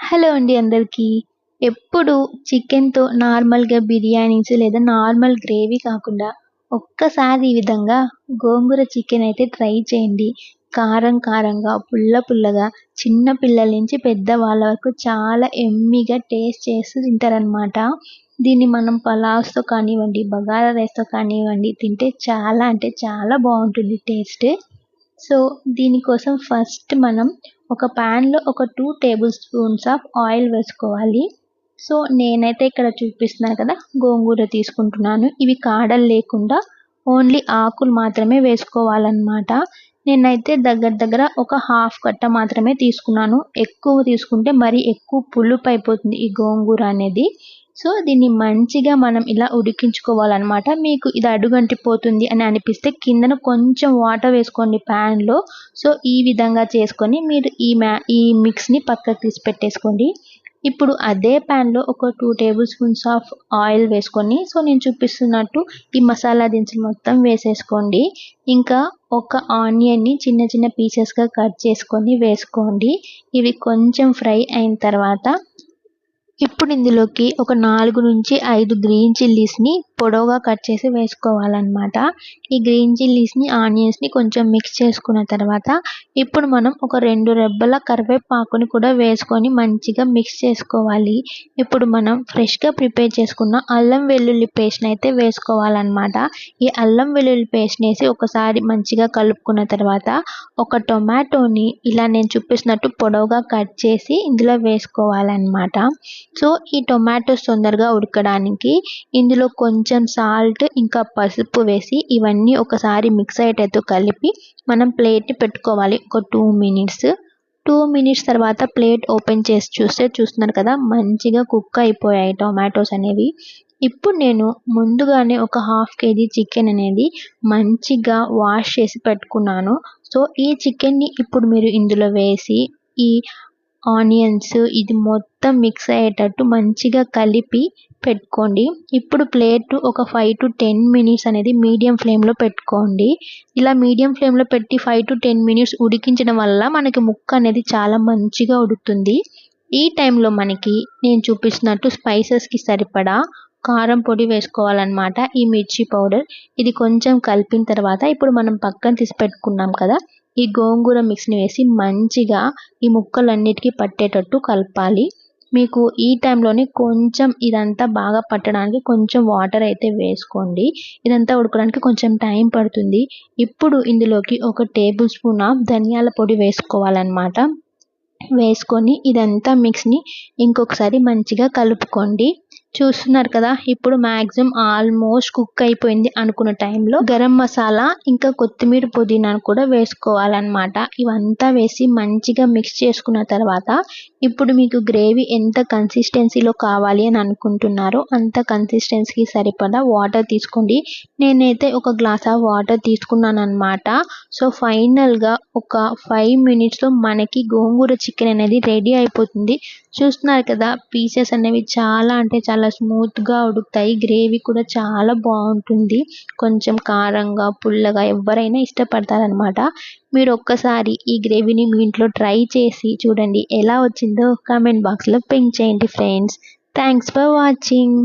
Hello అండి అందరికీ. ఎప్పుడు చికెన్‌తో నార్మల్‌గా బిర్యానీస్ లేదా నార్మల్ గ్రేవీ కాకుండా ఒక్కసారి ఈ విధంగా గోంగూర చికెన్ అయితే ట్రై చేయండి. కారం కారంగా, పుల్ల పుల్లగా చిన్న పిల్లల నుంచి పెద్దవాళ్ళ వరకు చాలా యమ్మీగా టేస్ట్ చేస్తూ తింటారనమాట. దీన్ని మనం పలావ్స్‌తో కానివ్వండి, బగారా రైస్‌తో కానివ్వండి తింటే చాలా అంటే చాలా బావుంటుంది టేస్ట్. సో, దీనికోసం ఫస్ట్ మనం ఒక ప్యాన్‌లో ఒక 2 టేబుల్ స్పూన్స్ ఆఫ్ ఆయిల్ వేసుకోవాలి. సో, నేనైతే ఇక్కడ చూపిస్తున్నాను కదా! గోంగూర తీసుకుంటున్నాను. ఇవి కాడలు లేకుండా ఓన్లీ ఆకులు మాత్రమే వేసుకోవాలనమాట. నేనైతే దగ్గర దగ్గర ఒక హాఫ్ కట్ట మాత్రమే తీసుకున్నాను. ఎక్కువ తీసుకుంటే మరీ ఎక్కువ పులుపయిపోతుంది ఈ గోంగూర అనేది. సో, దీన్ని మంచిగా మనం ఇలా ఉడికించుకోవాలనమాట. మీకు ఇది అడుగంటిపోతుంది అని అనిపిస్తే కిందన కొంచెం వాటర్ వేసుకోండి ప్యాన్‌లో. సో, ఈ విధంగా చేసుకొని మీరు ఈ మిక్స్‌ని పక్కకు తీసి పెట్టేసుకోండి. ఇప్పుడు అదే ప్యాన్‌లో ఒక 2 టేబుల్ స్పూన్స్ ఆఫ్ ఆయిల్ వేసుకొని సో, నేను చూపిస్తున్నట్టు ఈ మసాలా దినుసులు మొత్తం వేసేసుకోండి. ఇంకా ఒక ఆనియన్‌ని చిన్న చిన్న పీసెస్‌గా కట్ చేసుకొని వేసుకోండి. ఇవి కొంచెం ఫ్రై అయిన తర్వాత ఇప్పుడు ఇందులోకి ఒక 4-5 గ్రీన్ చిల్లీస్‌ని పొడవుగా కట్ చేసి వేసుకోవాలనమాట. ఈ గ్రీన్ చిల్లీస్‌ని, ఆనియన్స్‌ని కొంచెం మిక్స్ చేసుకున్న తర్వాత ఇప్పుడు మనం ఒక 2 రెబ్బల కరివేపాకుని కూడా వేసుకొని మంచిగా మిక్స్ చేసుకోవాలి. ఇప్పుడు మనం ఫ్రెష్‌గా ప్రిపేర్ చేసుకున్న అల్లం వెల్లుల్లి పేస్ట్‌ని అయితే వేసుకోవాలనమాట. ఈ అల్లం వెల్లుల్లి పేస్ట్‌నేసి ఒకసారి మంచిగా కలుపుకున్న తర్వాత ఒక టొమాటోని ఇలా నేను చూపిస్తున్నట్టు పొడవుగా కట్ చేసి ఇందులో వేసుకోవాలనమాట. సో, ఈ టొమాటోస్ తొందరగా ఉడకడానికి ఇందులో కొంచెం సాల్ట్ ఇంకా పసుపు వేసి ఇవన్నీ ఒకసారి మిక్స్ అయ్యేటట్టు కలిపి మనం ప్లేట్‌ని పెట్టుకోవాలి ఒక 2 మినిట్స్. 2 మినిట్స్ తర్వాత ప్లేట్ ఓపెన్ చేసి చూస్తే చూస్తున్నారు కదా! మంచిగా కుక్ అయిపోయాయి టొమాటోస్ అనేవి. ఇప్పుడు నేను ముందుగానే ఒక హాఫ్ కేజీ చికెన్ అనేది మంచిగా వాష్ చేసి పెట్టుకున్నాను. సో, ఈ చికెన్‌ని ఇప్పుడు మీరు ఇందులో వేసి ఈ ఆనియన్స్ ఇది మొత్తం మిక్స్ అయ్యేటట్టు మంచిగా కలిపి పెట్టుకోండి. ఇప్పుడు ప్లేట్ ఒక 5-10 మినిట్స్ అనేది మీడియం ఫ్లేమ్‌లో పెట్టుకోండి. ఇలా మీడియం ఫ్లేమ్‌లో పెట్టి 5-10 మినిట్స్ ఉడికించడం వల్ల మనకి ముక్క అనేది చాలా మంచిగా ఉడుకుతుంది. ఈ టైంలో మనకి నేను చూపిస్తున్నట్టు స్పైసెస్‌కి సరిపడా కారం పొడి వేసుకోవాలనమాట. ఈ మిర్చి పౌడర్ ఇది కొంచెం కలిపిన తర్వాత ఇప్పుడు మనం పక్కన తీసి పెట్టుకున్నాం కదా! ఈ గోంగూర మిక్స్‌ని వేసి మంచిగా ఈ ముక్కలన్నిటికి పట్టేటట్టు కలపాలి. మీకు ఈ టైంలోనే కొంచెం ఇదంతా బాగా పట్టడానికి కొంచెం వాటర్ అయితే వేసుకోండి. ఇదంతా ఉడకడానికి కొంచెం టైం పడుతుంది. ఇప్పుడు ఇందులోకి ఒక టేబుల్ స్పూన్ ఆఫ్ ధనియాల పొడి వేసుకోవాలనమాట. వేసుకొని ఇదంతా మిక్స్‌ని ఇంకొకసారి మంచిగా కలుపుకోండి. చూస్తున్నారు కదా! ఇప్పుడు మాక్సిమం ఆల్మోస్ట్ కుక్ అయిపోయింది అనుకున్న టైంలో గరం మసాలా ఇంకా కొత్తిమీర పుదీనాను కూడా వేసుకోవాలనమాట. ఇవంతా వేసి మంచిగా మిక్స్ చేసుకున్న తర్వాత ఇప్పుడు మీకు గ్రేవీ ఎంత కన్సిస్టెన్సీలో కావాలి అని అనుకుంటున్నారో అంత కన్సిస్టెన్సీకి సరిపడా వాటర్ తీసుకోండి. నేనైతే ఒక గ్లాస్ ఆఫ్ వాటర్ తీసుకున్నాననమాట. సో, ఫైనల్‌గా ఒక 5 మినిట్స్‌లో మనకి గోంగూర చికెన్ అనేది రెడీ అయిపోతుంది. చూస్తున్నారు కదా! పీసెస్ అనేవి చాలా అంటే చాలా స్మూత్‌గా ఉడుకుతాయి. గ్రేవీ కూడా చాలా బావుంటుంది. కొంచెం కారంగా, పుల్లగా ఎవ్వరైనా ఇష్టపడతారనమాట. మీరు ఒక్కసారి ఈ గ్రేవీని మీ ఇంట్లో ట్రై చేసి చూడండి. ఎలా వచ్చిందో కామెంట్ బాక్స్‌లో పింక్ చేయండి ఫ్రెండ్స్. Thanks for watching.